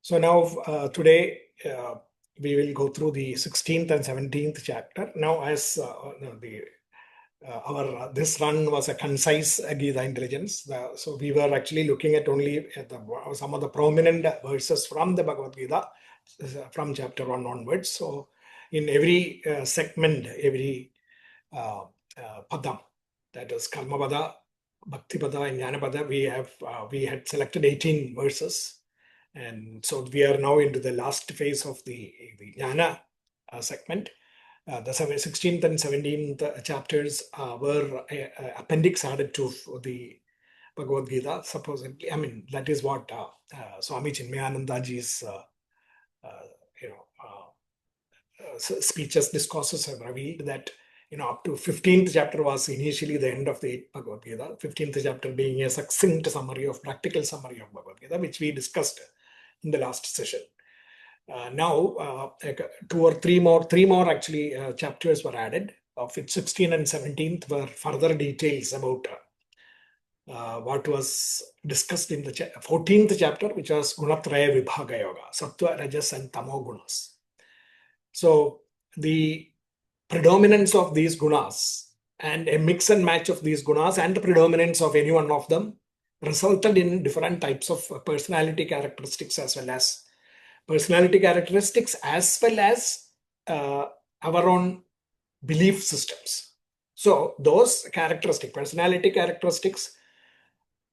So now today we will go through the 16th and 17th chapter. Now as this run was a concise Gita intelligence. So we were actually looking at only at some of the prominent verses from the Bhagavad-Gita from chapter 1 onwards. So in every segment, every padam, that is Karmapada, Bhaktipada and Jnanapada, we had selected 18 verses. And so we are now into the last phase of the Jana segment. The 16th and 17th chapters were appendix added to the Bhagavad Gita, supposedly. I mean, that is what Swami Chinmayanandaji's speeches, discourses have revealed, that up to 15th chapter was initially the end of the Bhagavad Gita, 15th chapter being a succinct summary of practical summary of Bhagavad Gita, which we discussed in the last session. Now, three more actually chapters were added, of which 16th and 17th were further details about what was discussed in the 14th chapter, which was Gunatraya Vibhaga Yoga, Sattva, Rajas, and Tamo Gunas. So the predominance of these gunas and a mix and match of these gunas and the predominance of any one of them resulted in different types of personality characteristics as well as our own belief systems. So those personality characteristics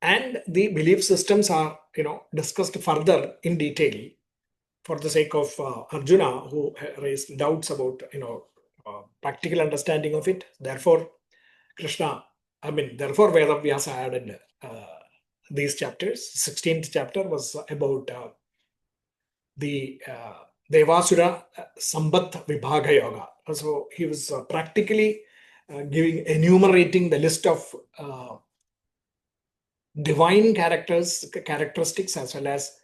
and the belief systems are discussed further in detail for the sake of Arjuna, who raised doubts about practical understanding of it. Therefore Vedavyasa added these chapters. 16th chapter was about the Devasura Sambat Vibhaga Yoga. So he was practically enumerating the list of divine characteristics as well as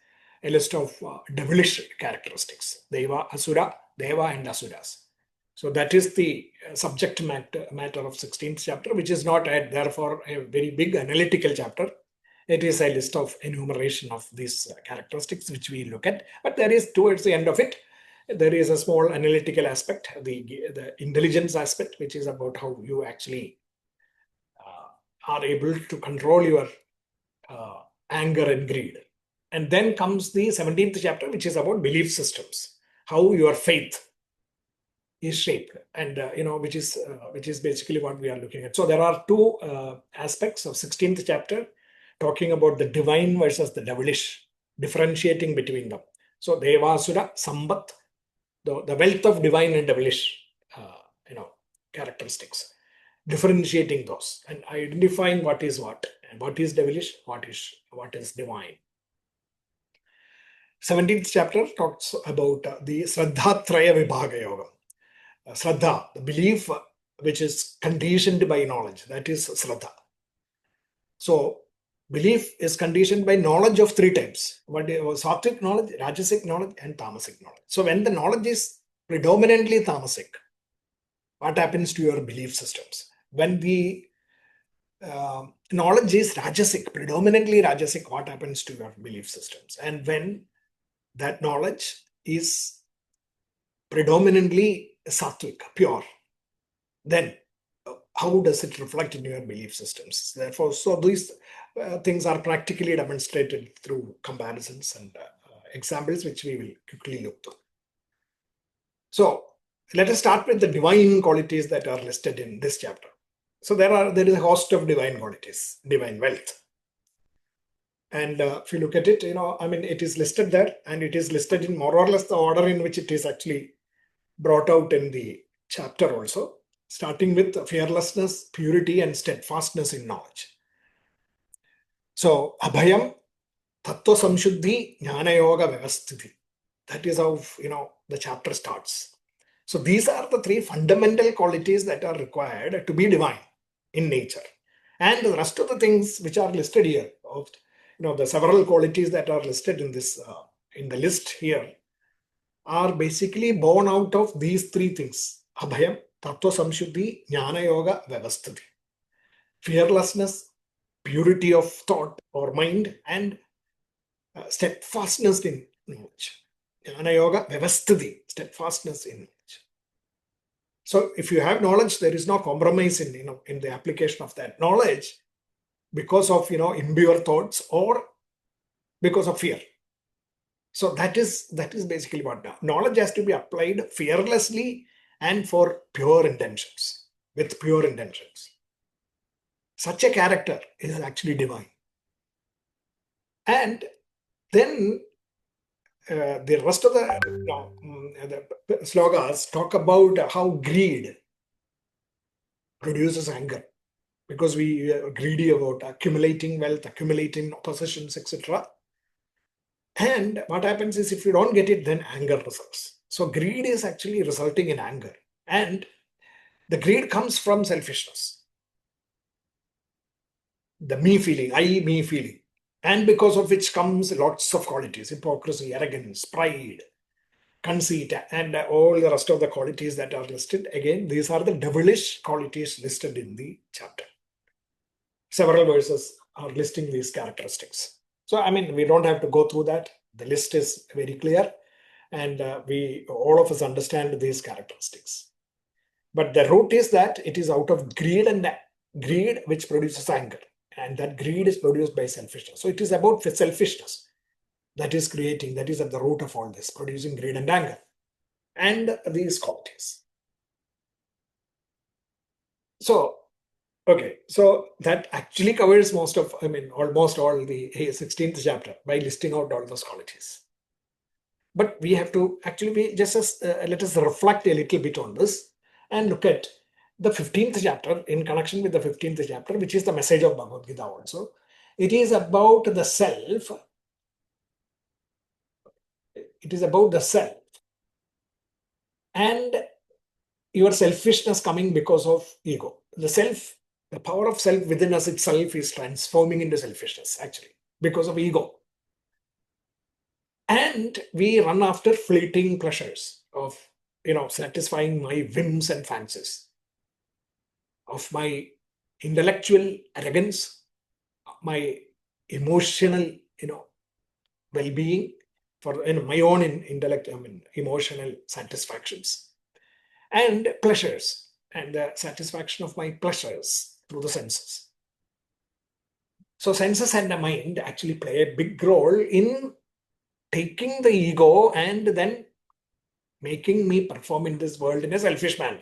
a list of devilish characteristics. Deva, Asura, Deva and Asuras. So that is the subject matter of 16th chapter, which is not therefore a very big analytical chapter. It is a list of enumeration of these characteristics which we look at. But there is, towards the end of it, there is a small analytical aspect, the intelligence aspect, which is about how you actually are able to control your anger and greed. And then comes the 17th chapter, which is about belief systems, how your faith is shaped, and which is basically what we are looking at. So there are two aspects of 16th chapter talking about the divine versus the devilish, differentiating between them. So Devasura, Sambat, the wealth of divine and devilish characteristics, differentiating those and identifying what is what, and what is devilish, what is divine. 17th chapter talks about the Shraddhatraya Vibhaga Yoga. Shraddha, the belief which is conditioned by knowledge, that is Shraddha. So belief is conditioned by knowledge of three types: sattvic knowledge, rajasic knowledge, and tamasic knowledge. So when the knowledge is predominantly tamasic, what happens to your belief systems? When the knowledge is rajasic, predominantly rajasic, what happens to your belief systems? And when that knowledge is predominantly sattvic, pure, then how does it reflect in your belief systems? Therefore, so these things are practically demonstrated through comparisons and examples, which we will quickly look through. So let us start with the divine qualities that are listed in this chapter. So there is a host of divine qualities, divine wealth. And if you look at it, it is listed there, and it is listed in more or less the order in which it is actually brought out in the chapter also, starting with fearlessness, purity, and steadfastness in knowledge. So Abhayam, Tattva Samshuddhi, Jnana Yoga Vyavasthiti. That is how the chapter starts. So these are the three fundamental qualities that are required to be divine in nature. And the rest of the things which are listed here, of the several qualities that are listed in this in the list here, are basically born out of these three things: Abhayam, Tattva Samshuddhi, Jnana Yoga Vyavasthiti. Fearlessness, purity of thought or mind, and steadfastness in knowledge. Jnana yoga vyavasthiti, steadfastness in knowledge. So if you have knowledge, there is no compromise in the application of that knowledge because of impure thoughts or because of fear. So that is basically what knowledge has to be applied fearlessly and for pure intentions, with pure intentions. Such a character is actually divine. And then the rest of the slogas talk about how greed produces anger, because we are greedy about accumulating wealth, accumulating possessions, etc. And what happens is, if you don't get it, then anger results. So greed is actually resulting in anger. And the greed comes from selfishness. The me feeling, me feeling. And because of which comes lots of qualities: hypocrisy, arrogance, pride, conceit, and all the rest of the qualities that are listed. Again, these are the devilish qualities listed in the chapter. Several verses are listing these characteristics. So, I mean, we don't have to go through that. The list is very clear, and all of us understand these characteristics. But the root is that it is out of greed, and greed which produces anger, and that greed is produced by selfishness. So it is about selfishness that is at the root of all this, producing greed and anger, and these qualities. So, okay, so that actually covers almost all the 16th chapter by listing out all those qualities. But we have to actually let us reflect a little bit on this and look at the 15th chapter in connection with the 15th chapter, which is the message of Bhagavad-Gita also. It is about the self. It is about the self and your selfishness coming because of ego. The power of self within us itself is transforming into selfishness, actually, because of ego. And we run after fleeting pleasures of, satisfying my whims and fancies, of my intellectual arrogance, my emotional, well-being, for my own emotional satisfactions, and pleasures, and the satisfaction of my pleasures through the senses. So senses and the mind actually play a big role in taking the ego and then making me perform in this world in a selfish manner,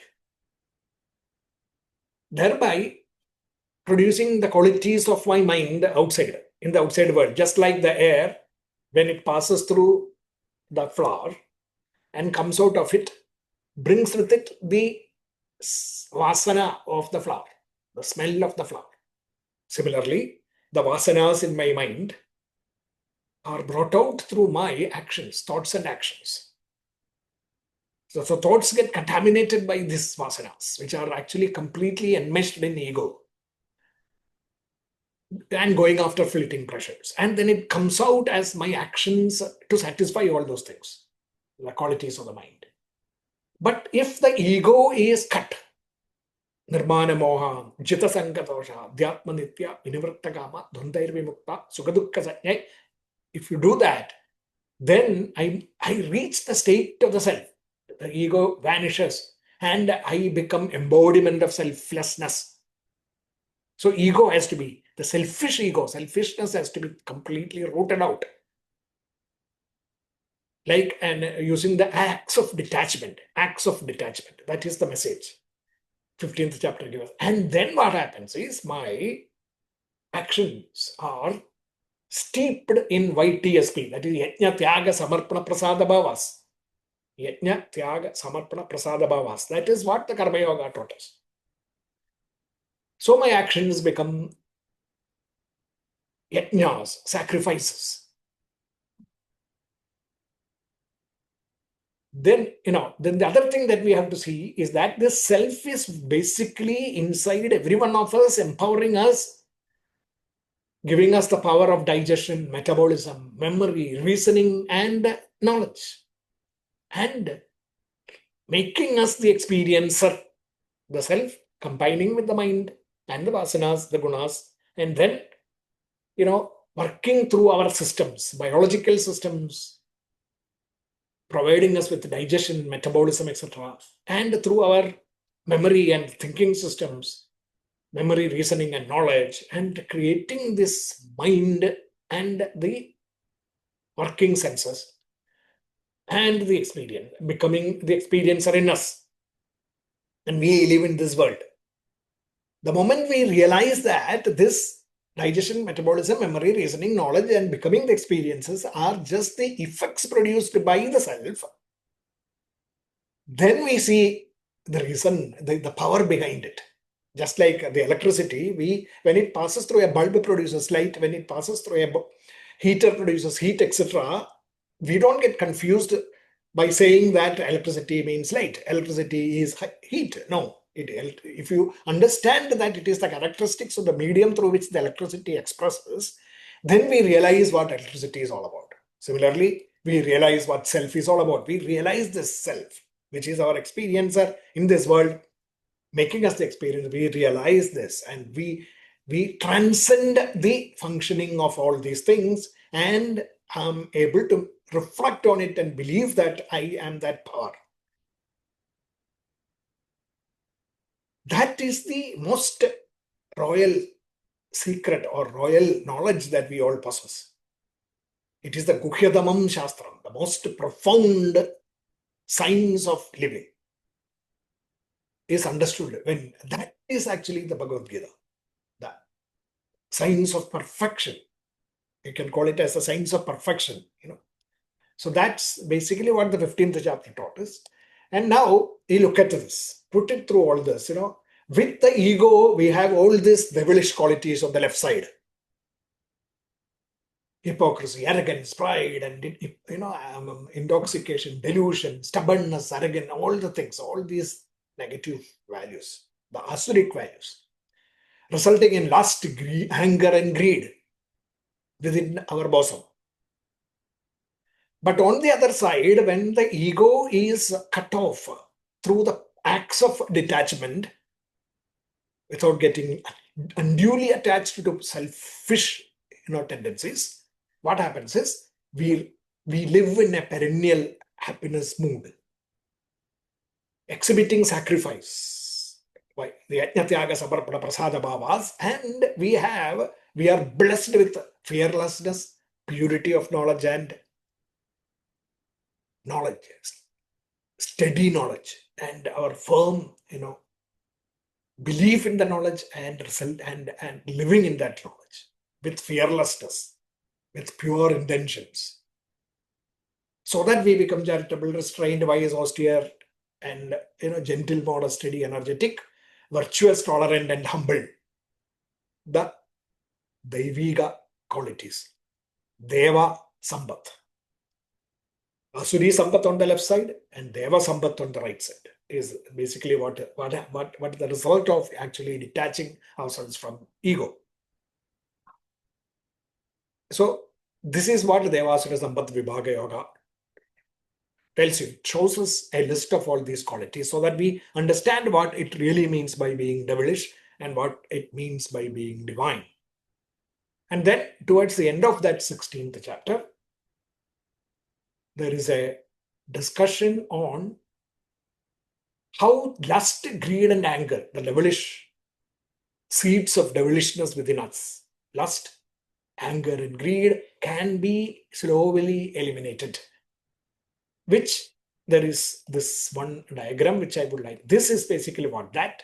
thereby producing the qualities of my mind outside, in the outside world, just like the air when it passes through the flower and comes out of it, brings with it the vasana of the flower, the smell of the flower. Similarly, the vasanas in my mind are brought out through my actions, thoughts and actions. So thoughts get contaminated by these vasanas, which are actually completely enmeshed in ego and going after fleeting pleasures. And then it comes out as my actions to satisfy all those things, the qualities of the mind. But if the ego is cut, nirmana moha, jita sangatosha, dhyatma nitya, vinivritta kama, dhundair vimukta, sukadukka sajnai, if you do that, then I reach the state of the self. The ego vanishes and I become embodiment of selflessness. So ego has to be, the selfish ego, selfishness has to be completely rooted out. And using the acts of detachment. That is the message 15th chapter gives. And then what happens is my actions are steeped in YTSP, that is Yajna Tyaga Samarpana Prasada Bhavas. Yajna Tyaga Samarpana Prasada Bhavas. That is what the Karma Yoga taught us. So my actions become yajnas, sacrifices. Then the other thing that we have to see is that the self is basically inside every one of us, empowering us, giving us the power of digestion, metabolism, memory, reasoning, and knowledge, and making us the experiencer, the self, combining with the mind and the vasanas, the gunas, and then, working through our systems, biological systems, providing us with digestion, metabolism, etc. And through our memory and thinking systems, memory, reasoning, and knowledge, and creating this mind and the working senses and the experience, becoming the experiencer in us. And we live in this world. The moment we realize that this digestion, metabolism, memory, reasoning, knowledge, and becoming the experiences are just the effects produced by the self, then we see the reason, the power behind it. Just like the electricity, when it passes through a bulb produces light, when it passes through a heater produces heat, etc. We don't get confused by saying that electricity means light. Electricity is heat. No. If you understand that it is the characteristics of the medium through which the electricity expresses, then we realize what electricity is all about. Similarly, we realize what self is all about. We realize this self, which is our experiencer in this world, making us the experience. We realize this, and we transcend the functioning of all these things and I'm able to reflect on it and believe that I am that power. That is the most royal secret or royal knowledge that we all possess. It is the Guhyadamam Shastram, the most profound science of living is understood when that is actually the Bhagavad-Gita, the science of perfection. You can call it as the science of perfection, So that's basically what the 15th chapter taught us. And now you look at this, put it through all this, With the ego, we have all these devilish qualities on the left side. Hypocrisy, arrogance, pride, and intoxication, delusion, stubbornness, arrogance, all the things, all these negative values, the asuric values, resulting in lust, anger, and greed within our bosom. But on the other side, when the ego is cut off through the acts of detachment, without getting unduly attached to selfish tendencies, what happens is we live in a perennial happiness mood, exhibiting sacrifice. Why? The Yajna Samarpana Prasada Bhavas, and we are blessed with fearlessness, purity of knowledge, and knowledge, steady knowledge, and our firm, belief in the knowledge and result and living in that knowledge with fearlessness, with pure intentions, so that we become charitable, restrained, wise, austere, and gentle, modest, steady, energetic, virtuous, tolerant, and humble. The Daiviga qualities, Deva Sambat. Asuri Sampat on the left side and Deva Sampat on the right side is basically what the result of actually detaching ourselves from ego. So this is what Devasura Sampat Vibhaga Yoga tells you. It shows us a list of all these qualities so that we understand what it really means by being devilish and what it means by being divine. And then towards the end of that 16th chapter, there is a discussion on how lust, greed, and anger, the devilish seeds of devilishness within us, lust, anger, and greed, can be slowly eliminated. Which there is this one diagram which I would like. This is basically what that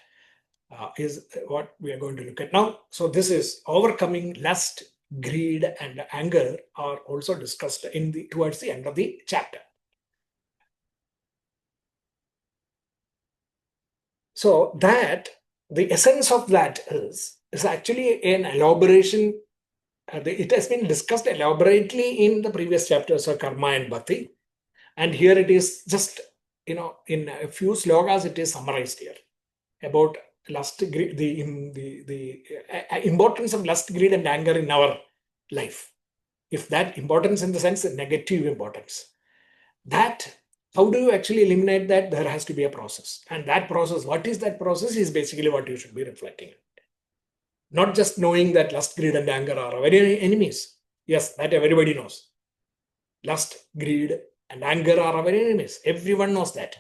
is what we are going to look at now. So this is overcoming lust, greed, and anger are also discussed towards the end of the chapter. So that the essence of that is actually an elaboration. It has been discussed elaborately in the previous chapters of Karma and Bhakti. And here it is just, in a few slokas, it is summarized here about lust, greed, the importance of lust, greed, and anger in our life. If that importance in the sense of negative importance, that how do you actually eliminate that? There has to be a process. And that process, what is that process, is basically what you should be reflecting on. Not just knowing that lust, greed, and anger are our enemies. Yes, that everybody knows. Lust, greed, and anger are our enemies. Everyone knows that.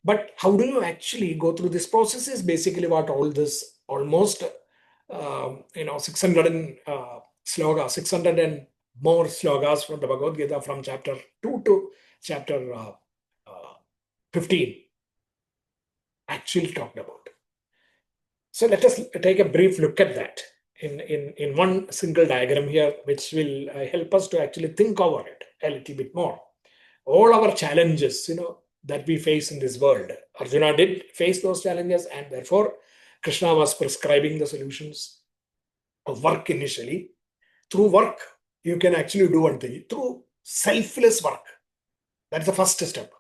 But how do you actually go through this process is basically what all this almost 600 slogas, 600 and more slogas from the Bhagavad-Gita from chapter 2 to chapter 15 actually talked about. So let us take a brief look at that in one single diagram here, which will help us to actually think over it a little bit more. All our challenges, that we face in this world, Arjuna did face those challenges, and therefore Krishna was prescribing the solutions of work initially. Through work, you can actually do one thing. Through selfless work, that's the first step.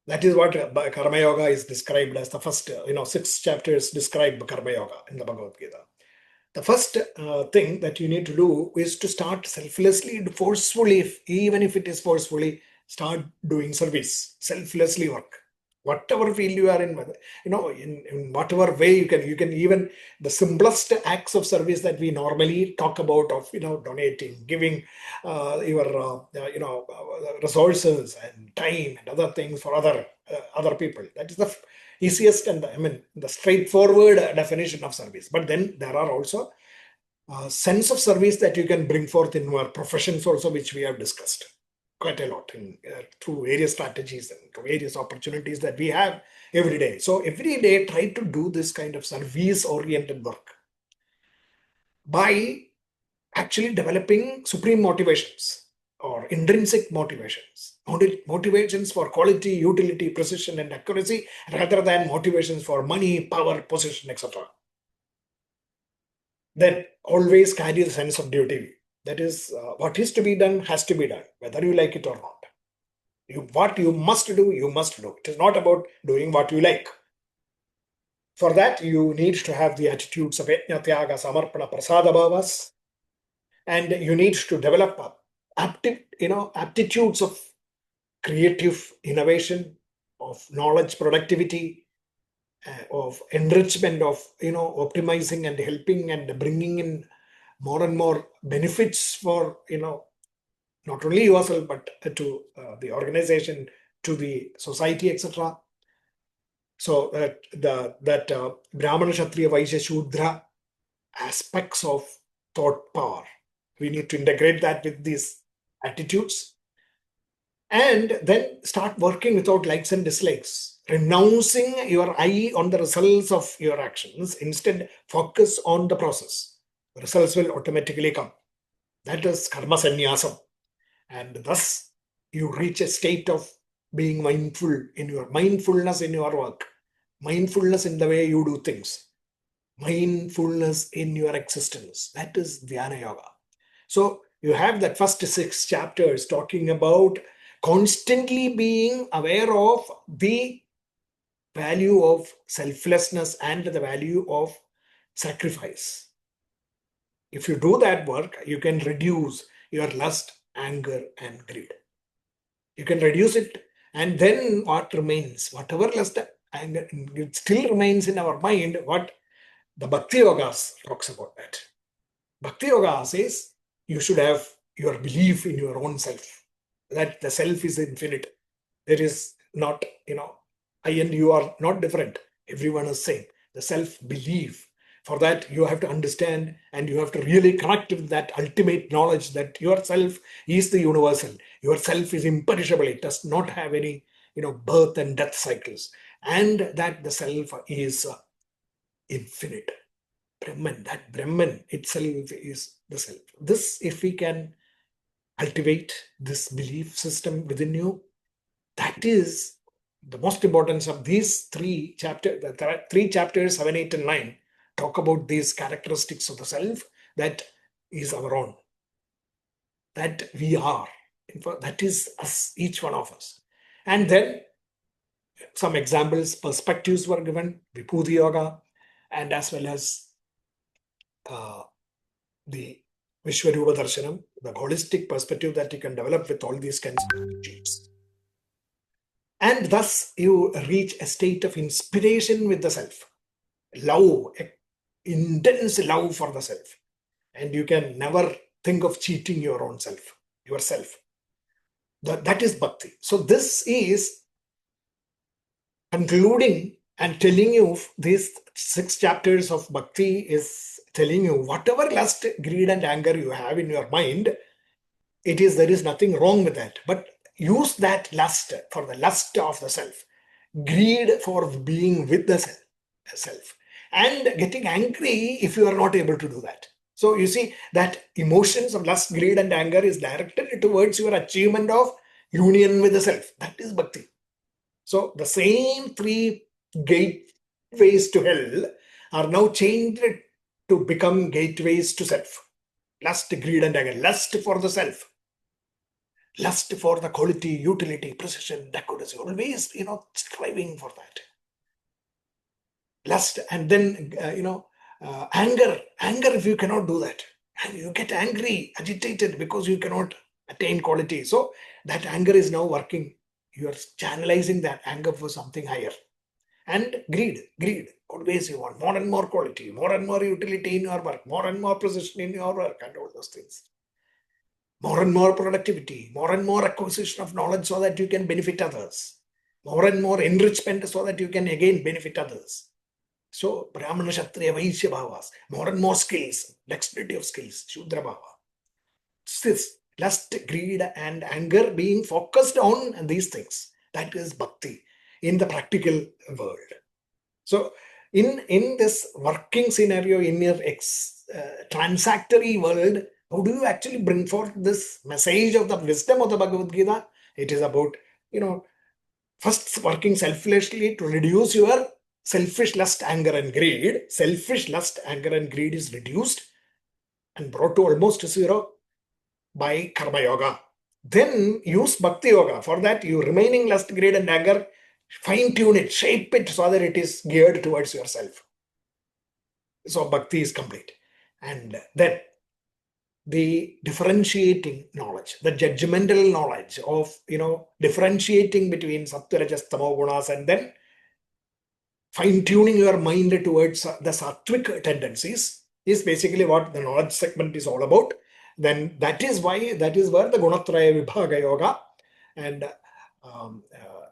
That is what Karma Yoga is described as. The first, 6 chapters describe Karma Yoga in the Bhagavad Gita. The first thing that you need to do is to start selflessly, forcefully, even if it is forcefully, start doing service, selflessly work. Whatever field you are in, in whatever way you can even the simplest acts of service that we normally talk about of, donating, giving your, resources and time and other things for other people. That is the easiest and the straightforward definition of service. But then there are also sense of service that you can bring forth in your professions also, which we have discussed quite a lot through various strategies and through various opportunities that we have every day. So every day, try to do this kind of service-oriented work by actually developing supreme motivations or intrinsic motivations, motivations for quality, utility, precision, and accuracy, rather than motivations for money, power, position, etc. Then always carry the sense of duty. That is, what is to be done has to be done, whether you like it or not. What you must do, you must do. It is not about doing what you like. For that, you need to have the attitudes of Yajna, Tyaga, Samarpana, Prasada Bhavas, and you need to develop aptitudes of creative innovation, of knowledge productivity, of enrichment, of optimizing and helping and bringing in more and more benefits for not only yourself but to the organization, to the society, etc. So that Brahmana, Kshatriya, Vaishya, Shudra aspects of thought power, we need to integrate that with these attitudes, and then start working without likes and dislikes, renouncing your eye on the results of your actions. Instead, focus on the process. The results will automatically come. That is karma sannyasam. And thus, you reach a state of being mindfulness in your work, mindfulness in the way you do things, mindfulness in your existence. That is Dhyana Yoga. So you have that first 6 chapters talking about constantly being aware of the value of selflessness and the value of sacrifice. If you do that work, you can reduce your lust, anger, and greed. You can reduce it, and then what remains, whatever lust, anger, it still remains in our mind. What the Bhakti Yogas talks about that. Bhakti Yoga says you should have your belief in your own self, that the self is infinite. There is not, I and you are not different. Everyone is same. The self-belief. For that, you have to understand and you have to really connect with that ultimate knowledge that yourself is the universal. Yourself is imperishable. It does not have any, birth and death cycles. And that the self is infinite. Brahman, that Brahman itself is the self. This, if we can cultivate this belief system within you, that is the most importance of these 3 chapters. The 3 chapters, 7, 8, and 9, talk about these characteristics of the self that is our own, that we are. That is us, each one of us. And then some examples, perspectives were given, Vibhuti Yoga, and as well as the Vishwarupa Darshanam, the holistic perspective that you can develop with all these kinds of attitudes. And thus you reach a state of inspiration with the self, love, intense love for the self. And you can never think of cheating your own self, yourself. That is bhakti. So this is concluding and telling you these 6 chapters of bhakti is telling you whatever lust, greed, and anger you have in your mind, there is nothing wrong with that. But use that lust for the lust of the self, greed for being with the self, and getting angry if you are not able to do that. So you see that emotions of lust, greed, and anger is directed towards your achievement of union with the self. That is bhakti. So the same 3 gateways to hell are now changed to become gateways to self. Lust, greed, and anger. Lust for the self. Lust for the quality, utility, precision, accuracy. Always, striving for that. Lust, and then, anger. Anger if you cannot do that. And you get angry, agitated because you cannot attain quality. So that anger is now working. You are channelizing that anger for something higher. And greed. Always you want more and more quality, more and more utility in your work, more and more precision in your work, and all those things. More and more productivity, more and more acquisition of knowledge so that you can benefit others. More and more enrichment so that you can again benefit others. So, Brahmana, Kshatriya, Vaishya bhavas, more and more skills, dexterity of skills, Shudra bhava. This lust, greed, and anger being focused on these things. That is bhakti in the practical world. So, in this working scenario, in your transactory world, how do you actually bring forth this message of the wisdom of the Bhagavad-Gita? It is about, first working selflessly to reduce your selfish lust, anger, and greed. Selfish lust, anger, and greed is reduced and brought to almost zero by karma yoga. Then use bhakti yoga. For that, you remaining lust, greed, and anger, fine tune it, shape it so that it is geared towards yourself. So bhakti is complete. And then the differentiating knowledge, the judgmental knowledge of, differentiating between sattva, rajas, tamo gunas, and then fine-tuning your mind towards the sattvic tendencies is basically what the knowledge segment is all about. Then that is where the gunatraya vibhaga yoga and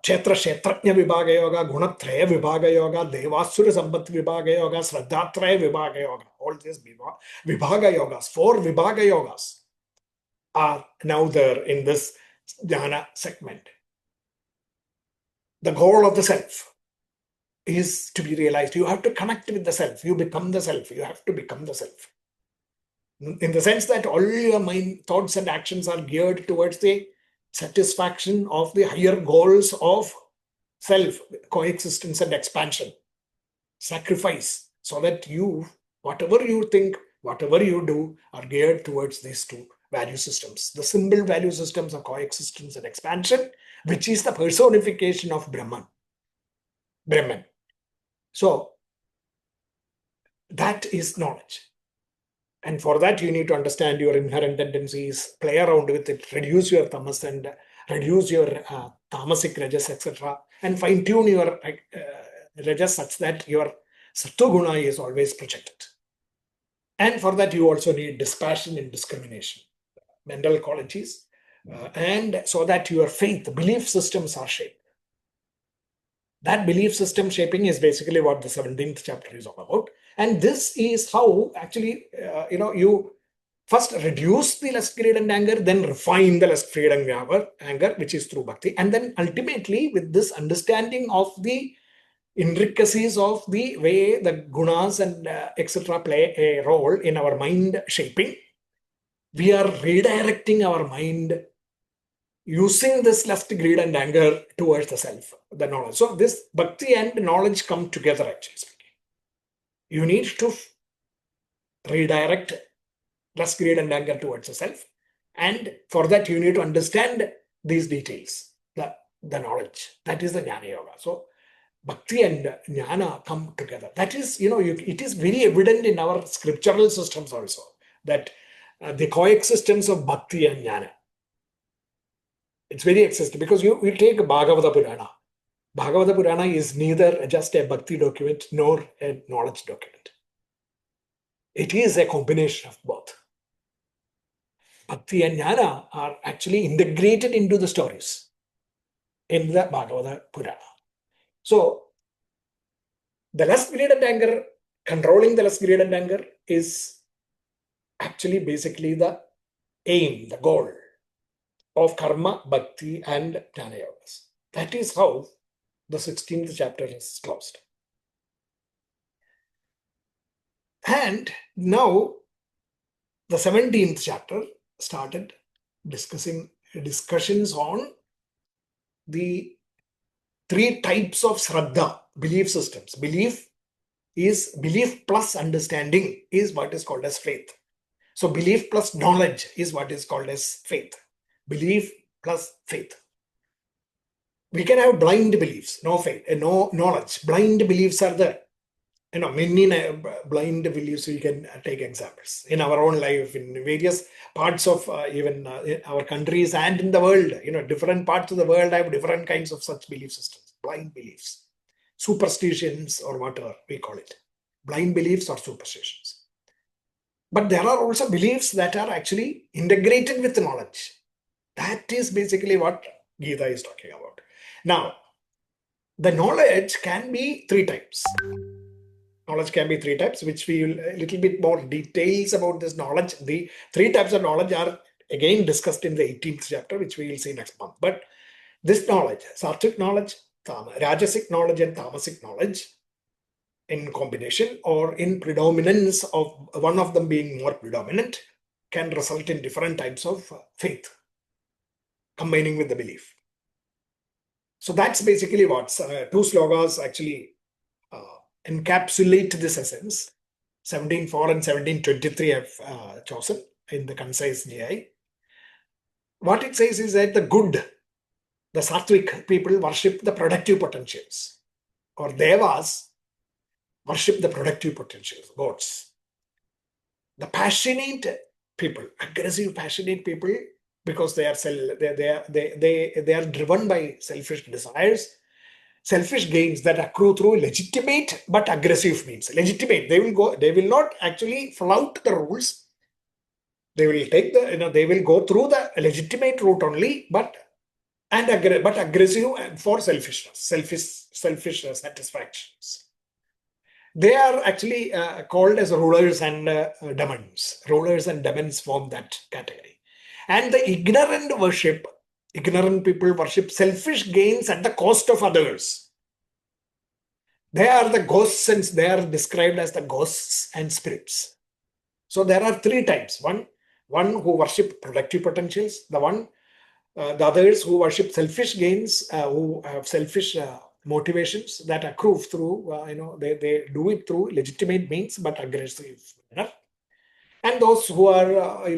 Kshetra Kshetrajna Vibhaga Yoga, Gunatraya Vibhaga Yoga, Devasura Sampat Vibhaga Yoga, Shraddhatraya Vibhaga Yoga, all these Vibhaga Yogas, 4 Vibhaga Yogas are now there in this Jana segment. The goal of the self is to be realized. You have to connect with the self. You become the self. You have to become the self. In the sense that all your mind, thoughts, and actions are geared towards the satisfaction of the higher goals of self, coexistence, and expansion. Sacrifice, so that you, whatever you think, whatever you do, are geared towards these 2 value systems. The symbol value systems of coexistence and expansion, which is the personification of Brahman. So, that is knowledge. And for that, you need to understand your inherent tendencies, play around with it, reduce your tamas and reduce your tamasic rajas, etc. And fine tune your rajas such that your sattva guna is always projected. And for that, you also need dispassion and discrimination, mental qualities, and so that your faith, belief systems are shaped. That belief system shaping is basically what the 17th chapter is all about. And this is how actually, you first reduce the lust, greed, and anger, then refine the lust, greed, and anger, which is through bhakti. And then ultimately, with this understanding of the intricacies of the way the gunas and etc. play a role in our mind shaping, we are redirecting our mind using this lust, greed, and anger towards the self, the knowledge. So this bhakti and knowledge come together actually speaking. You need to redirect lust, greed, and anger towards the self. And for that, you need to understand these details, the knowledge. That is the Jnana Yoga. So bhakti and jnana come together. That is, it is very evident in our scriptural systems also, that the coexistence of bhakti and jnana. It's very existent because you take Bhagavata Purana. Bhagavata Purana is neither just a bhakti document nor a knowledge document. It is a combination of both. Bhakti and Jnana are actually integrated into the stories in the Bhagavad Purana. So the lust, greed, and anger, controlling the lust, greed, and anger is actually basically the aim, the goal of karma, bhakti, and jnana yogas. That is how the 16th chapter is closed. And now the 17th chapter started discussions on the three types of Shraddha, belief systems. Belief plus understanding is what is called as faith. So belief plus knowledge is what is called as faith. Belief plus faith. We can have blind beliefs, no faith, no knowledge. Blind beliefs are there. Many blind beliefs, we can take examples in our own life, in various parts of even in our countries and in the world. Different parts of the world have different kinds of such belief systems, blind beliefs, superstitions, or whatever we call it, blind beliefs or superstitions. But there are also beliefs that are actually integrated with knowledge. That is basically what Gita is talking about. Now, the knowledge can be three types. Knowledge can be three types, which we will a little bit more details about this knowledge. The three types of knowledge are again discussed in the 18th chapter, which we will see next month. But this knowledge, sattvic knowledge, rajasic knowledge, and tamasic knowledge in combination or in predominance of one of them being more predominant can result in different types of faith combining with the belief. So that's basically what two slokas actually encapsulate this essence. 17.4 and 17.23 have chosen in the concise GI. What it says is that the good, the sattvic people worship the productive potentials, or devas worship the productive potentials, gods. The passionate people, aggressive, passionate people, because they are driven by selfish desires, selfish gains that accrue through legitimate but aggressive means. Legitimate, they will not actually flout the rules. They will take they will go through the legitimate route only, but aggressive for selfishness, selfish satisfactions. They are actually called as rulers and demons. Rulers and demons form that category. And the ignorant people worship selfish gains at the cost of others. They are the ghosts, and they are described as the ghosts and spirits. So there are three types. One who worship productive potentials. The others who worship selfish gains, who have selfish motivations that accrue through, they do it through legitimate means but aggressive manner. And those who are,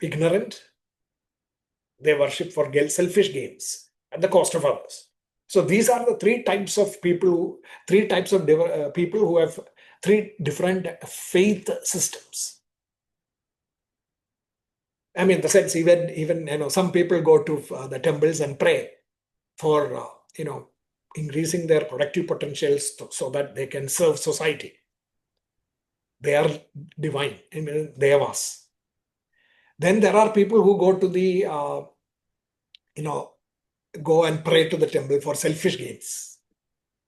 ignorant, they worship for selfish gains at the cost of others. So these are the three types of people, people who have three different faith systems. I mean, the sense even some people go to the temples and pray for increasing their productive potentials so that they can serve society. They are divine, devas. Then there are people who go to the go and pray to the temple for selfish gains,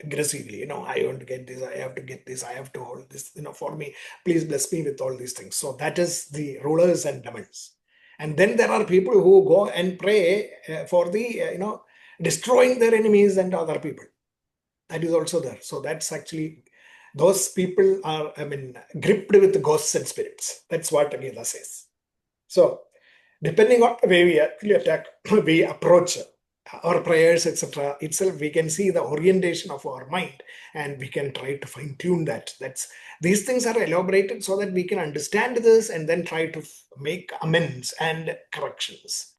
aggressively. I want to get this, I have to get this, I have to hold this, for me, please bless me with all these things. So that is the rulers and demons. And then there are people who go and pray for the destroying their enemies and other people. That is also there. So that's actually, those people are gripped with ghosts and spirits. That's what Gita says. So depending on the way we actually attack, we approach our prayers, etc. itself, we can see the orientation of our mind, and we can try to fine tune that. These things are elaborated so that we can understand this and then try to make amends and corrections.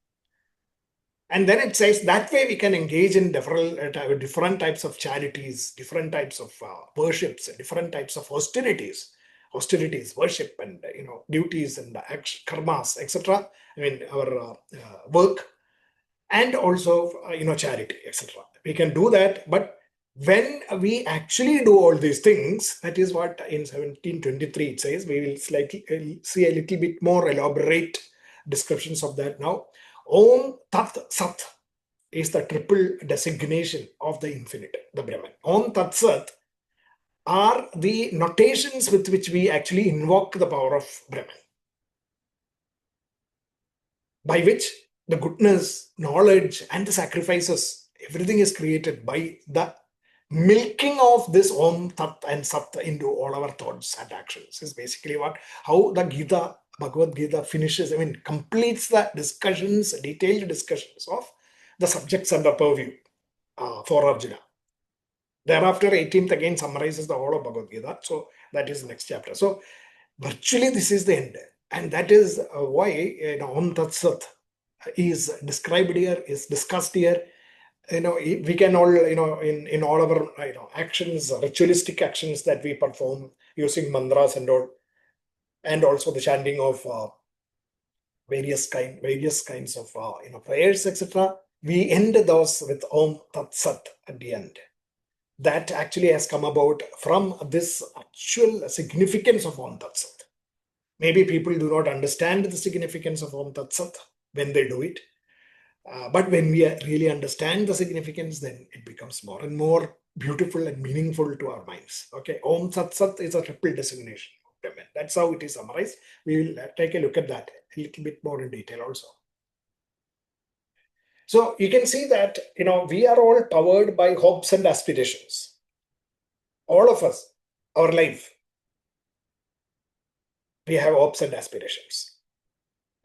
And then it says that way we can engage in different types of charities, different types of worships, different types of austerities, worship, and duties and karmas, etc. Our work, and also charity, etc. We can do that, but when we actually do all these things, that is what in 1723 it says. We will slightly see a little bit more elaborate descriptions of that now. Om Tat Sat is the triple designation of the infinite, the Brahman. Om Tat Sat are the notations with which we actually invoke the power of Brahman, by which the goodness, knowledge, and the sacrifices, everything is created by the milking of this Om, Tat, and Sat into all our thoughts and actions. Is basically how the Gita, Bhagavad-Gita finishes, completes the discussions, detailed discussions of the subjects under purview for Arjuna. Thereafter, 18th again summarizes the whole of Bhagavad-Gita. So that is the next chapter. So virtually this is the end. And that is why Om Tat Sat is described here, is discussed here. We can all, in all our actions, ritualistic actions that we perform using mantras and all, and also the chanting of various kinds of prayers, etc. We end those with Om Tat Sat at the end. That actually has come about from this actual significance of Om Tat Sat. Maybe people do not understand the significance of Om Tat Sat when they do it. But when we really understand the significance, then it becomes more and more beautiful and meaningful to our minds. Okay, Om Tat Sat is a triple designation of Brahman. That's how it is summarized. We will take a look at that a little bit more in detail also. So you can see that we are all powered by hopes and aspirations. All of us, our life, we have hopes and aspirations.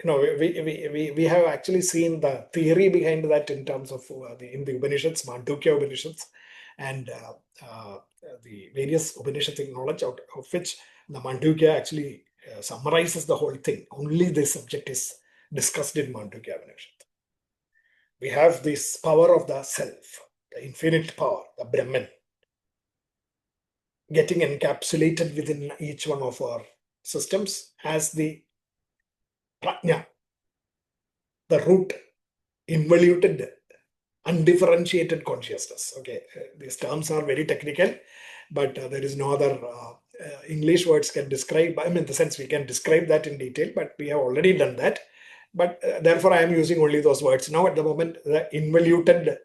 We have actually seen the theory behind that in terms of in the Upanishads, Mandukya Upanishads, and the various Upanishadic knowledge, out of which the Mandukya actually summarizes the whole thing. Only this subject is discussed in Mandukya Upanishad. We have this power of the self, the infinite power, the Brahman, getting encapsulated within each one of our systems as the prajna, the root, involuted, undifferentiated consciousness. Okay, these terms are very technical, but there is no other English words can describe. In the sense we can describe that in detail, but we have already done that. But therefore, I am using only those words now at the moment. The involuted,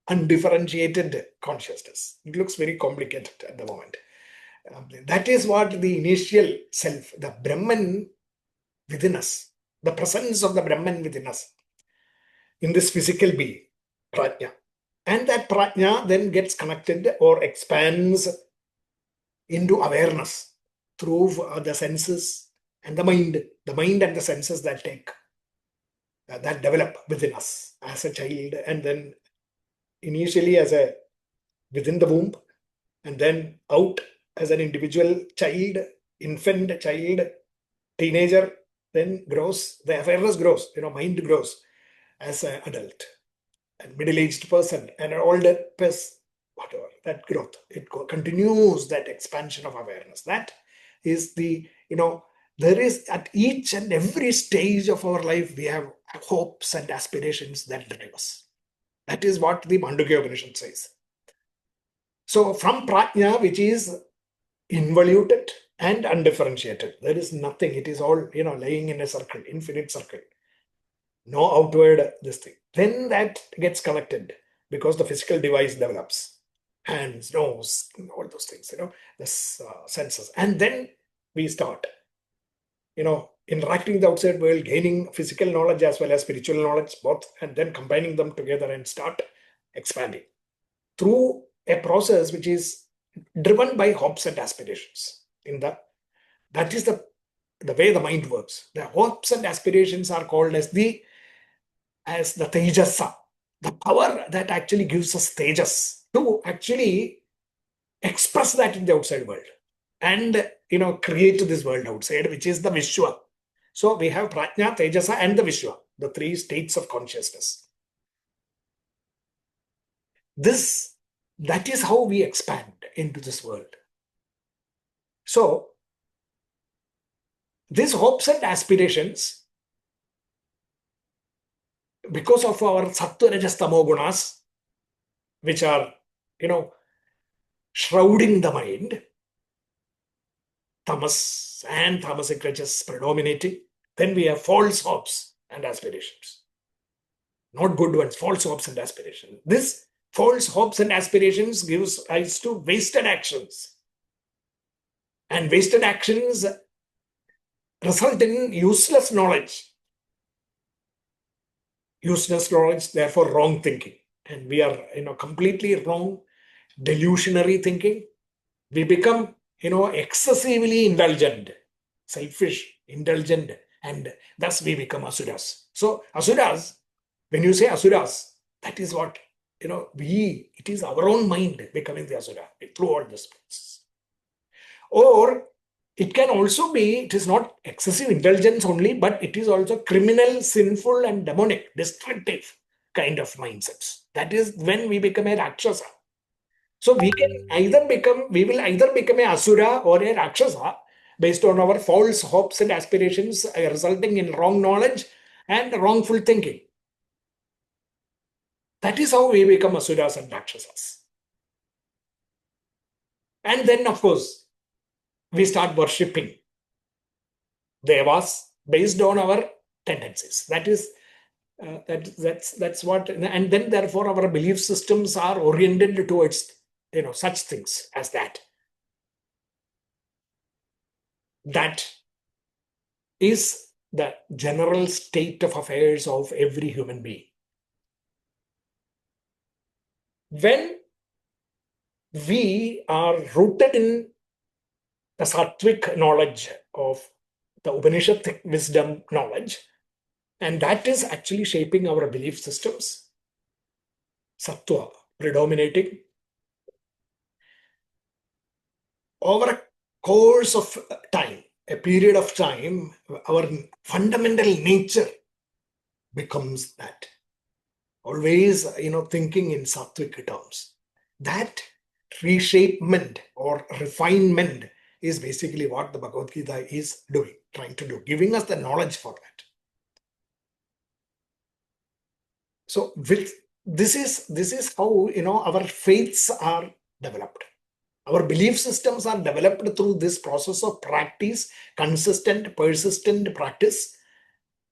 undifferentiated consciousness. It looks very complicated at the moment. That is what the initial self, the Brahman within us, the presence of the Brahman within us, in this physical being, prajna. And that prajna then gets connected or expands into awareness through the senses and the mind and the senses that that develop within us as a child, and then initially as a within the womb, and then out as an individual child, infant child, teenager, then grows, the awareness grows, mind grows as an adult and middle-aged person and an older person, whatever, that growth, it continues, that expansion of awareness. That is the, there is at each and every stage of our life, we have hopes and aspirations that drive us. That is what the Mandukya Upanishad says. So from prajna, which is involuted and undifferentiated, there is nothing. It is all, laying in a circle, infinite circle. No outward this thing. Then that gets connected because the physical device develops. Hands, nose, all those things, this senses. And then we start, interacting with the outside world, gaining physical knowledge as well as spiritual knowledge, both, and then combining them together and start expanding through a process which is driven by hopes and aspirations. That is the way the mind works. The hopes and aspirations are called as the tejasa, the power that actually gives us tejas to actually express that in the outside world and create this world outside, which is the Vishwa. So we have prajna, tejasa, and the Vishwa, the three states of consciousness. That is how we expand into this world. So these hopes and aspirations, because of our sattva, rajas, tamo gunas, which are, shrouding the mind, tamas and tamasic rajas predominating, then we have false hopes and aspirations. Not good ones, false hopes and aspirations. This false hopes and aspirations gives rise to wasted actions. And wasted actions result in useless knowledge. Useless knowledge, therefore wrong thinking. And we are, completely wrong, delusionary thinking. We become, excessively indulgent, selfish, indulgent, and thus we become asuras. So asuras, when you say asuras, that is what, it is our own mind becoming the asura throughout this process. Or it can also be, it is not excessive indulgence only, but it is also criminal, sinful, and demonic, destructive kind of mindsets. That is when we become a Rakshasa. So we will either become a Asura or a Rakshasa based on our false hopes and aspirations resulting in wrong knowledge and wrongful thinking. That is how we become Asuras and Rakshasas. And then, of course, we start worshipping Devas based on our tendencies. That is, that's what, and then therefore our belief systems are oriented towards, such things as that. That is the general state of affairs of every human being. When we are rooted in the sattvic knowledge of the Upanishad wisdom knowledge, and that is actually shaping our belief systems, sattva predominating, over a course of time, a period of time, our fundamental nature becomes that. Always, thinking in sattvic terms. That reshapement or refinement is basically what the Bhagavad-Gita is doing, trying to do, giving us the knowledge for that. So this is how, our faiths are developed. Our belief systems are developed through this process of practice, consistent, persistent practice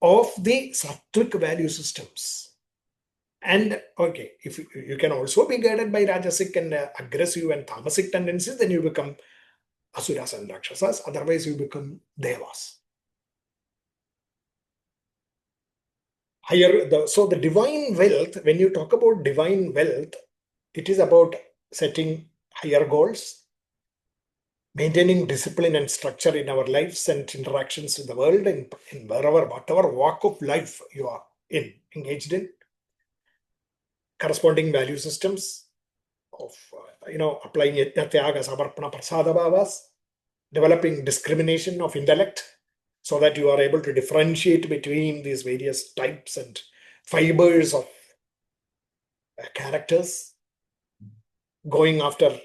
of the sattvic value systems. And okay, if you can also be guided by rajasic and aggressive and tamasic tendencies, then you become asuras and rakshasas. Otherwise, you become devas. So the divine wealth, when you talk about divine wealth, it is about setting higher goals, maintaining discipline and structure in our lives and interactions with the world, and in whatever walk of life you are engaged in. Corresponding value systems of, applying yatyaga, samarpana, prasada bhavas, developing discrimination of intellect so that you are able to differentiate between these various types and fibers of characters, going after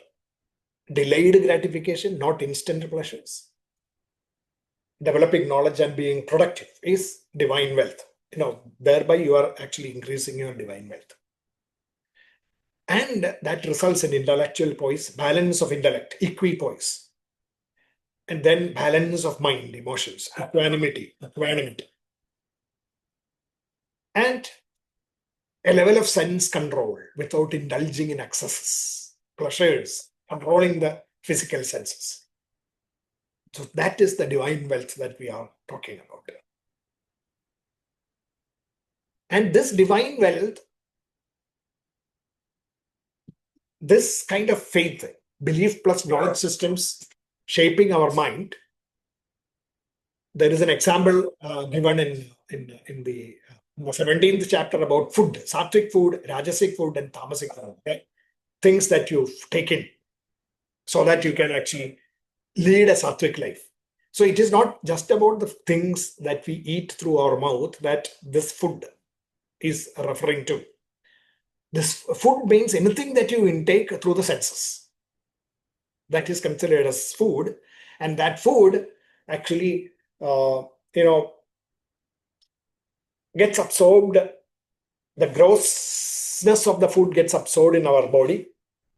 delayed gratification, not instant pleasures. Developing knowledge and being productive is divine wealth. Thereby you are actually increasing your divine wealth. And that results in intellectual poise, balance of intellect, equipoise. And then balance of mind, emotions, equanimity. And a level of sense control without indulging in excesses, pleasures, controlling the physical senses. So that is the divine wealth that we are talking about. And this divine wealth, this kind of faith, belief plus knowledge systems shaping our mind. There is an example given in the 17th chapter about food, sattvic food, rajasic food, and tamasic food. Okay? Things that you've taken so that you can actually lead a sattvic life. So it is not just about the things that we eat through our mouth that this food is referring to. This food means anything that you intake through the senses. That is considered as food. And that food actually, gets absorbed. The grossness of the food gets absorbed in our body.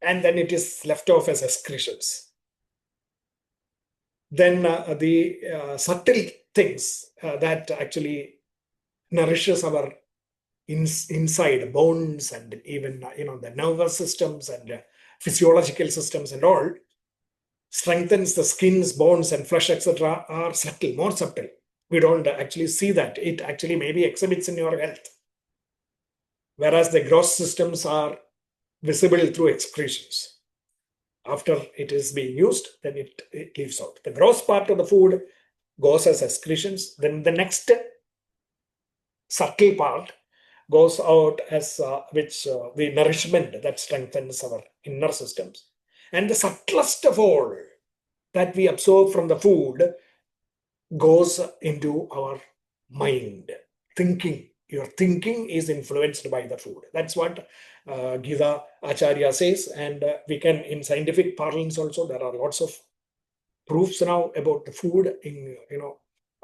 And then it is left off as excretions. Then the subtle things that actually nourishes our inside bones and even the nervous systems and physiological systems and all, strengthens the skins, bones, and flesh, etc., are subtle, more subtle. We don't actually see that. It actually maybe exhibits in your health. Whereas the gross systems are visible through excretions. After it is being used, then it leaves out. The gross part of the food goes as excretions. Then the next subtle part goes out as the nourishment that strengthens our inner systems. And the subtlest of all that we absorb from the food goes into our mind. Thinking. Your thinking is influenced by the food. That's what Gita Acharya says. And we can, in scientific parlance also, there are lots of proofs now about the food in,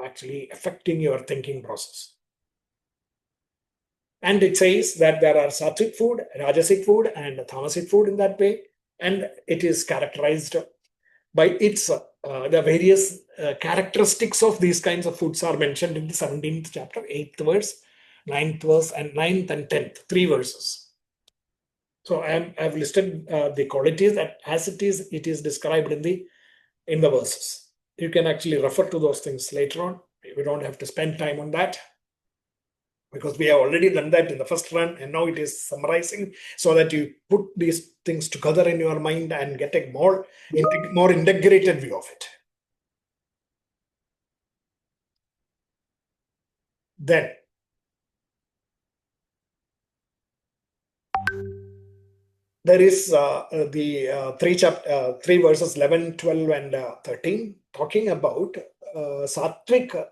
actually affecting your thinking process. And it says that there are sattvic food, rajasic food, and tamasic food in that way. And it is characterized by its the various characteristics of these kinds of foods are mentioned in the 17th chapter, 8th verse, 9th verse, and 9th and 10th, 3 verses. So I've listed the qualities that as it is described in the verses. You can actually refer to those things later on. We don't have to spend time on that, because we have already done that in the first run, and now it is summarizing so that you put these things together in your mind and get a more integrated view of it. Then there is the 3 verses 11, 12, and 13 talking about sattvic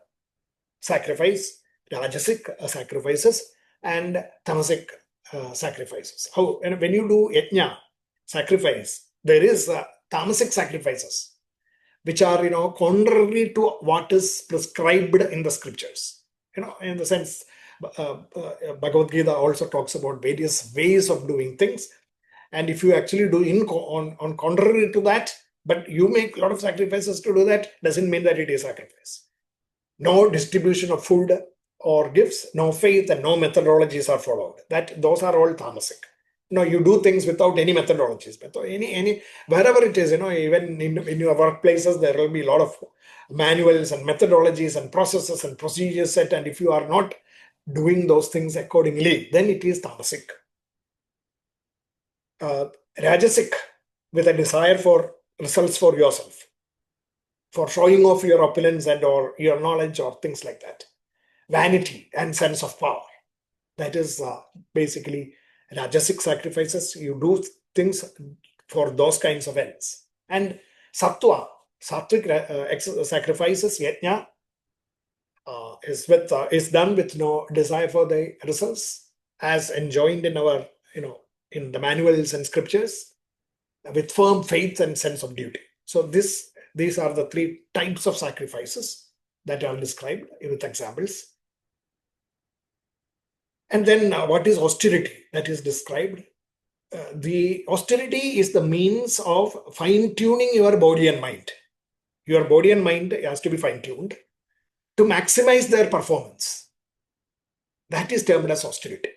sacrifice, rajasic sacrifices, and tamasic sacrifices. How, when you do yajna, sacrifice, there is tamasic sacrifices, which are contrary to what is prescribed in the scriptures. In the sense, Bhagavad-Gita also talks about various ways of doing things. And if you actually do on contrary to that, but you make a lot of sacrifices to do that, doesn't mean that it is sacrifice. No distribution of food or gifts, no faith, and no methodologies are followed. Those are all tamasic. You do things without any methodologies. But wherever it is, even in your workplaces, there will be a lot of manuals and methodologies and processes and procedures set. And if you are not doing those things accordingly, then it is tamasic. Rajasic, with a desire for results for yourself, for showing off your opulence and or your knowledge or things like that. Vanity and sense of power. That is basically rajasic sacrifices. You do things for those kinds of ends. And sattva, sattvic sacrifices, yajna, is done with no desire for the results, as enjoined in our, in the manuals and scriptures, with firm faith and sense of duty. So these are the 3 types of sacrifices that are described with examples. And then what is austerity that is described? The austerity is the means of fine-tuning your body and mind. Your body and mind has to be fine-tuned to maximize their performance. That is termed as austerity.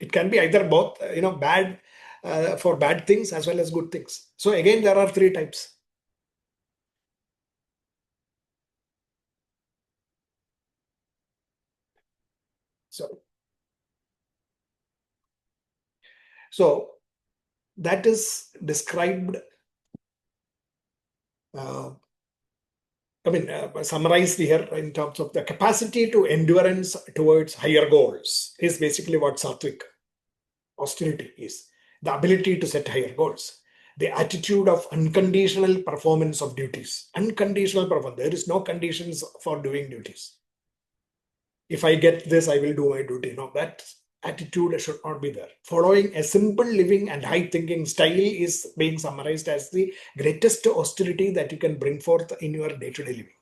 It can be either both, bad for bad things as well as good things. So again, there are 3 types. So that is described, summarized here in terms of the capacity to endurance towards higher goals is basically what sattvic austerity is. The ability to set higher goals. The attitude of unconditional performance of duties. Unconditional performance. There is no conditions for doing duties. If I get this, I will do my duty. No, that attitude should not be there. Following a simple living and high thinking style is being summarized as the greatest austerity that you can bring forth in your day-to-day living.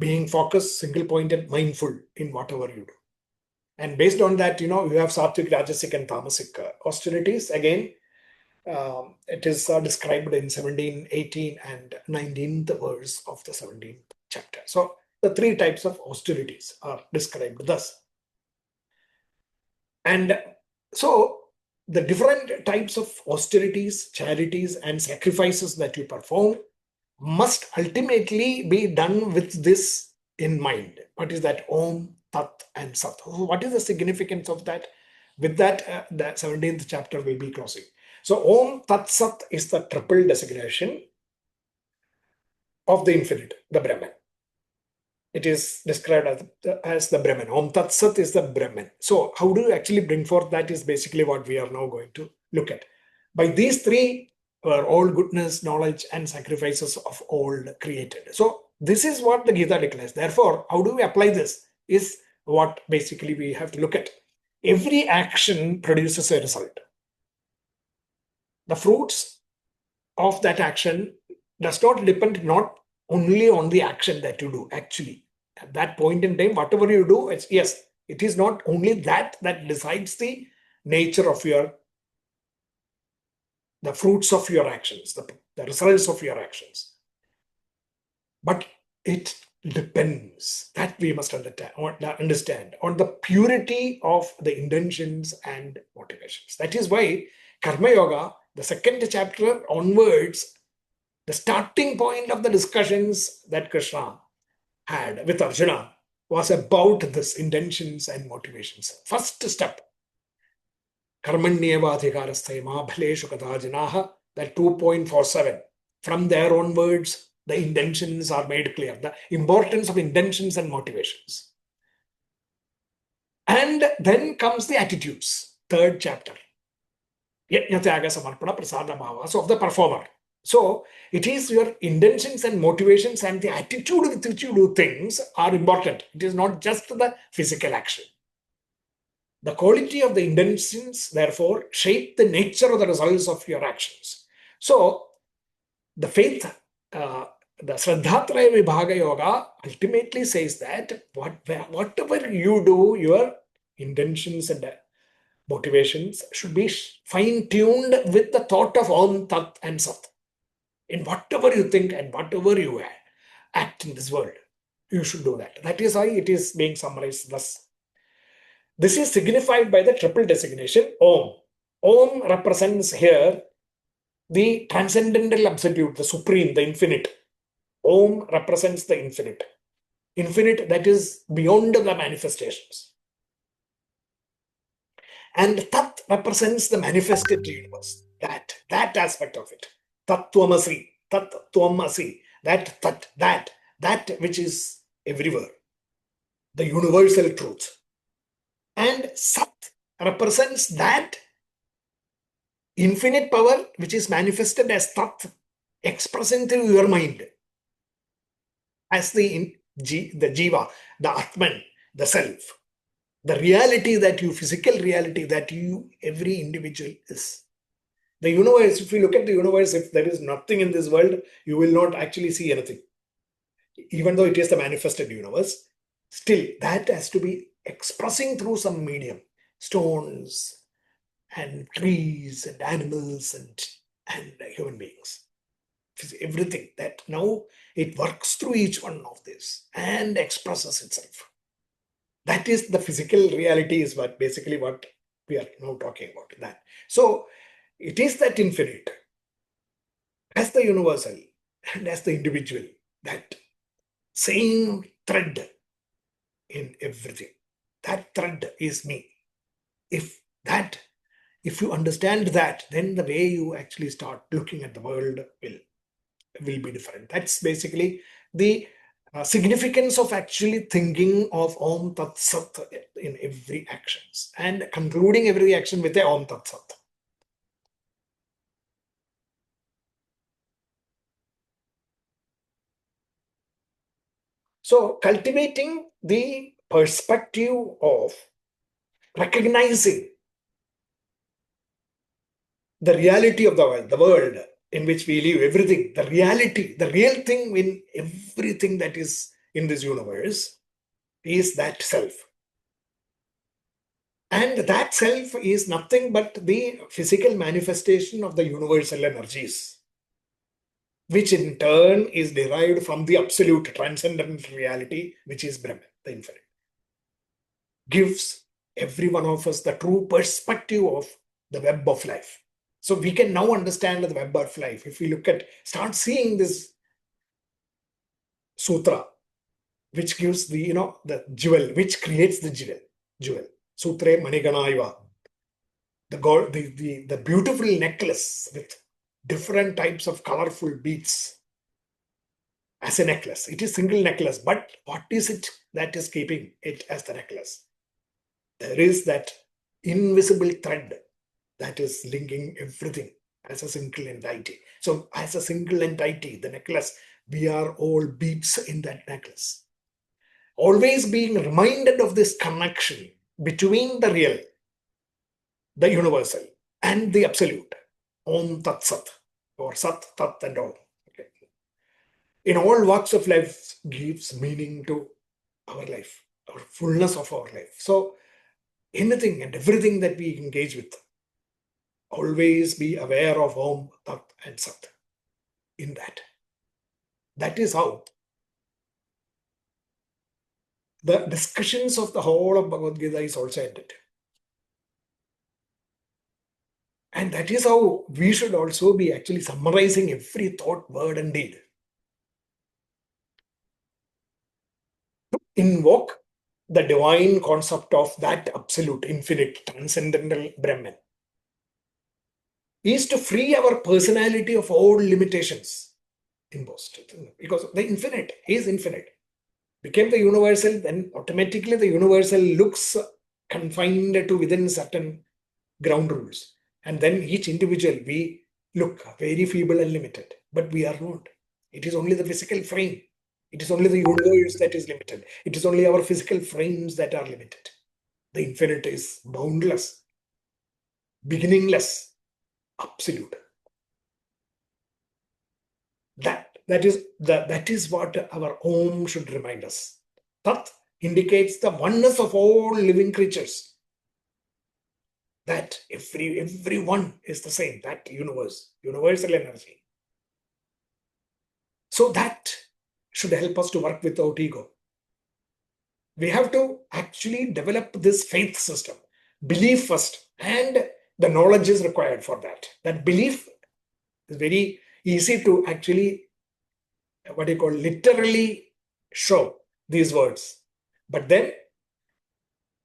Being focused, single-pointed, mindful in whatever you do. And based on that, you have sattvic, rajasic, and tamasic austerities. Again, it is described in 17, 18, and 19th verse of the 17th chapter. So the 3 types of austerities are described thus. And so the different types of austerities, charities, and sacrifices that you perform must ultimately be done with this in mind. What is that? Om, Tat, and Sat. What is the significance of that? With that, the 17th chapter will be closing. So, Om, Tat, Sat is the triple designation of the infinite, the Brahman. It is described as the Brahman. Om Tat Sat is the Brahman. So, how do you actually bring forth that is basically what we are now going to look at. By these three are all goodness, knowledge, and sacrifices of all created. So, this is what the Gita declares. Therefore, how do we apply this? Is what basically we have to look at. Every action produces a result. The fruits of that action does not depend not only on the action that you do. Actually, at that point in time, whatever you do, it's yes, it is not only that decides the nature of the fruits of your actions, the results of your actions, but it depends, that we must understand on the purity of the intentions and motivations. That is why Karma Yoga, the second chapter onwards, the starting point of the discussions that Krishna had with Arjuna was about this intentions and motivations. First step, Karmanyevadhikarasthaya ma bhaleshu kadajinaha, that 2.47. From there onwards, the intentions are made clear. The importance of intentions and motivations. And then comes the attitudes, third chapter. Yajnatyaga samarpana prasada bhava, so of the performer. So it is your intentions and motivations and the attitude with which you do things are important. It is not just the physical action. The quality of the intentions, therefore, shape the nature of the results of your actions. So the faith, the Shraddhatraya Vibhaga Yoga ultimately says that whatever you do, your intentions and motivations should be fine-tuned with the thought of Om, Tat, and Sat. In whatever you think and whatever you act in this world, you should do that. That is why it is being summarized thus. This is signified by the triple designation Om. Om represents here the transcendental absolute, the supreme, the infinite. Om represents the infinite. Infinite that is beyond the manifestations. And Tat represents the manifested universe. That aspect of it. Tattvamasi, Tat Tvamasi, that which is everywhere. The universal truth. And Sat represents that infinite power which is manifested as Tat, expressing through your mind as the Jiva, the Atman, the self. The reality that you, physical reality that you, every individual is. The universe, if you look at the universe, if there is nothing in this world, you will not actually see anything. Even though it is the manifested universe, still that has to be expressing through some medium. Stones and trees and animals and human beings. Everything that now it works through each one of this and expresses itself. That is the physical reality, is what basically what we are now talking about. That. So it is that infinite as the universal and as the individual, that same thread in everything. That thread is me. If you understand that, then the way you actually start looking at the world will be different. That's basically the significance of actually thinking of Om Tat Sat in every actions and concluding every action with a Om Tat Sat. So cultivating the perspective of recognizing the reality of the world in which we live, everything, the reality, the real thing in everything that is in this universe is that self. And that self is nothing but the physical manifestation of the universal energies, which in turn is derived from the absolute transcendent reality, which is Brahman, the infinite. Gives every one of us the true perspective of the web of life. So we can now understand the web of life. If we start seeing this sutra, which gives the jewel, which creates the jewel. Sutre Maniganaiva. The beautiful necklace with different types of colorful beads as a necklace. It is single necklace, but what is it that is keeping it as the necklace? There is that invisible thread that is linking everything as a single entity. So as a single entity, the necklace, we are all beads in that necklace. Always being reminded of this connection between the real, the universal, and the absolute. Om Tat Sat, or Sat, Tat, and Om. Okay. In all walks of life gives meaning to our life, our fullness of our life. So anything and everything that we engage with, always be aware of Om, Tat, and Sat in that. That is how the discussions of the whole of Bhagavad-Gita is also ended. And that is how we should also be actually summarizing every thought, word, and deed. To invoke the divine concept of that absolute, infinite, transcendental Brahman is to free our personality of all limitations imposed. Because the infinite is infinite. Became the universal, then automatically the universal looks confined to within certain ground rules. And then each individual, we look very feeble and limited, but we are not. It is only the physical frame. It is only the universe that is limited. It is only our physical frames that are limited. The infinite is boundless, beginningless, absolute. That is what our Om should remind us. Tat indicates the oneness of all living creatures. That everyone is the same, that universal energy. So that should help us to work without ego. We have to actually develop this faith system. Belief first, and the knowledge is required for that. That belief is very easy to actually, literally show these words. But then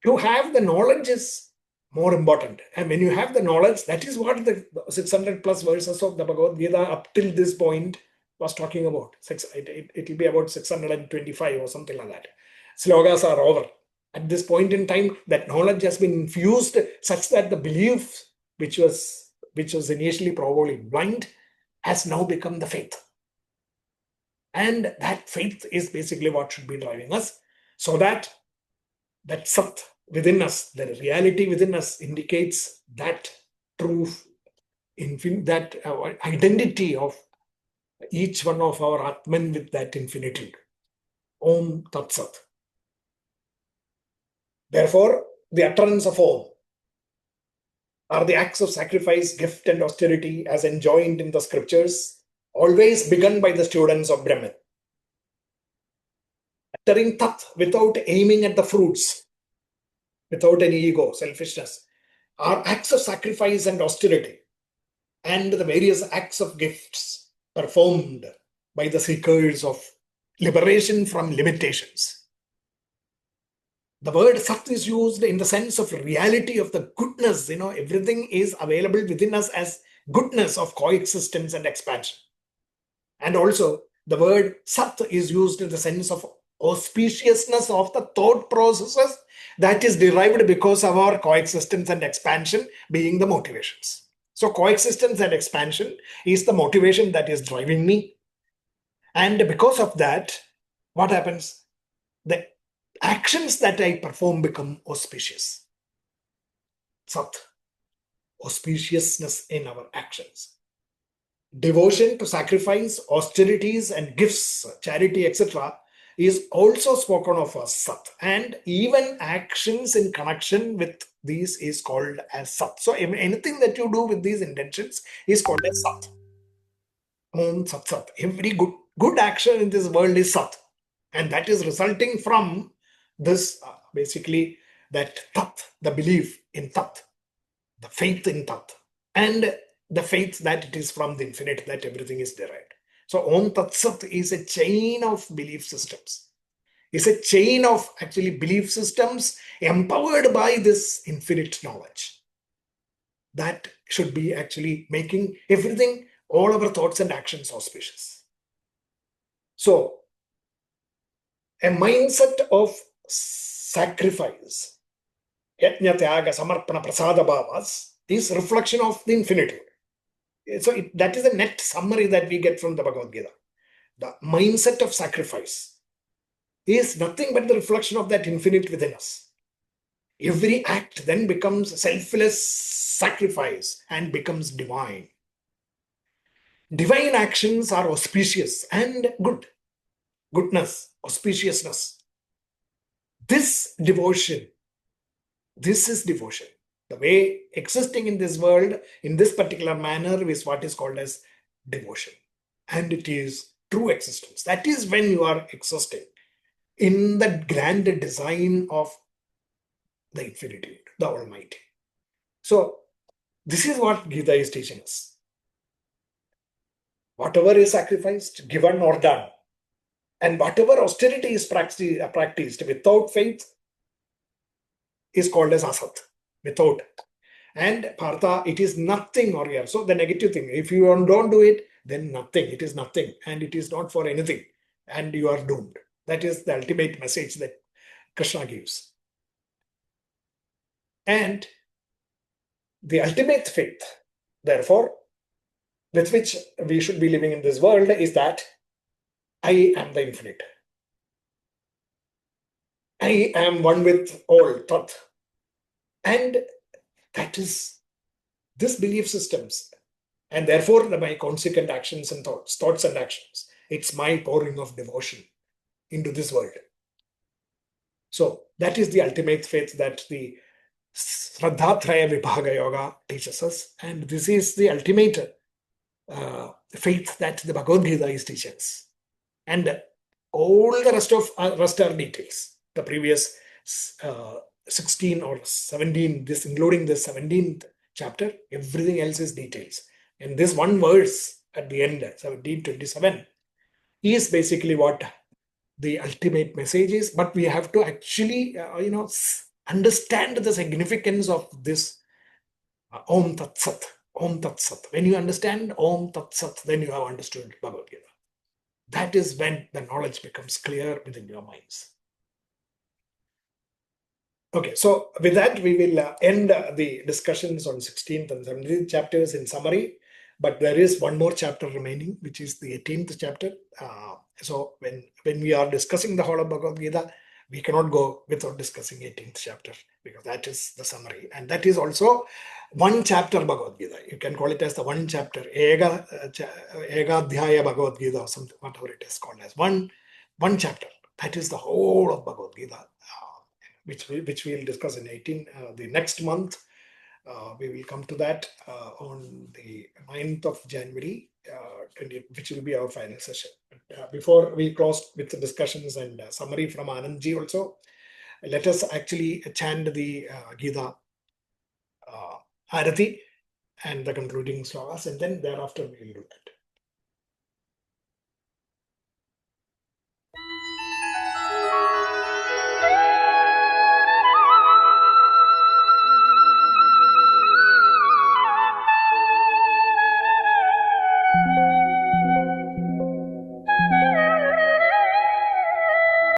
to have the knowledge is more important. And when you have the knowledge, that is what the 600 plus verses of the Bhagavad Gita up till this point was talking about. It will be about 625 or something like that. Slogas are over. At this point in time, that knowledge has been infused such that the belief, which was initially probably blind, has now become the faith. And that faith is basically what should be driving us, so that Sat within us, the reality within us, indicates that truth, that identity of each one of our Atman with that infinitude. Om Tat Sat. Therefore, the utterance of Om are the acts of sacrifice, gift, and austerity as enjoined in the scriptures, always begun by the students of Brahman. Uttering Tat without aiming at the fruits, without any ego, selfishness, are acts of sacrifice and austerity, and the various acts of gifts performed by the seekers of liberation from limitations. The word Sat is used in the sense of reality of the goodness. Everything is available within us as goodness of coexistence and expansion. And also, the word Sat is used in the sense of auspiciousness of the thought processes that is derived because of our coexistence and expansion being the motivations. So coexistence and expansion is the motivation that is driving me. And because of that, what happens? The actions that I perform become auspicious. Sat, auspiciousness in our actions. Devotion to sacrifice, austerities, and gifts, charity, etc., is also spoken of as Sat. And even actions in connection with these is called as Sat. So anything that you do with these intentions is called as Sat. Om Sat Sat. Every good action in this world is Sat. And that is resulting from this basically that Tat, the belief in Tat, the faith in Tat, and the faith that it is from the infinite, that everything is derived. So Om Tat Sat is a chain of belief systems. It's a chain of actually belief systems empowered by this infinite knowledge. That should be actually making everything, all our thoughts and actions auspicious. So a mindset of sacrifice, yajna, tyaga, samarpana, prasada bhavas, is reflection of the infinite. So that is the net summary that we get from the Bhagavad-Gita. The mindset of sacrifice is nothing but the reflection of that infinite within us. Every act then becomes selfless sacrifice and becomes divine. Divine actions are auspicious and good. Goodness, auspiciousness. This devotion, this is devotion. The way existing in this world, in this particular manner, is what is called as devotion. And it is true existence. That is when you are existing in the grand design of the infinitude, the Almighty. So, this is what Gita is teaching us. Whatever is sacrificed, given or done, and whatever austerity is practiced without faith is called as asat, without. And partha, it is nothing or here. So the negative thing, if you don't do it, then nothing. It is nothing and it is not for anything. And you are doomed. That is the ultimate message that Krishna gives. And the ultimate faith, therefore, with which we should be living in this world is that I am the infinite. I am one with all Tat. And that is this belief systems. And therefore, my consequent actions and thoughts and actions. It's my pouring of devotion into this world. So that is the ultimate faith that the Sraddhatraya Vibhaga Yoga teaches us. And this is the ultimate faith that the Bhagavad-Gita is teaching us. And all the rest are details. The previous 16 or 17, this including the 17th chapter, everything else is details. And this one verse at the end, 1727, is basically what the ultimate message is. But we have to actually, understand the significance of this Om Tat Sat. Om Tat Sat. When you understand Om Tat Sat, then you have understood Bhagavad Gita. That is when the knowledge becomes clear within your minds. Okay, so with that, we will end the discussions on 16th and 17th chapters in summary. But there is one more chapter remaining, which is the 18th chapter. So when we are discussing the whole of Bhagavad Gita, we cannot go without discussing 18th chapter, because that is the summary. And that is also one chapter Bhagavad Gita. You can call it as the one chapter, Ega Dhyaya Bhagavad Gita, or something, whatever it is called as. One chapter. That is the whole of Bhagavad Gita, which we will discuss in the next month. We will come to that on the 9th of January, which will be our final session. Before we close with the discussions and summary from Anandji also, let us actually chant the Gita Arati and the concluding slokas, and then thereafter we will do that.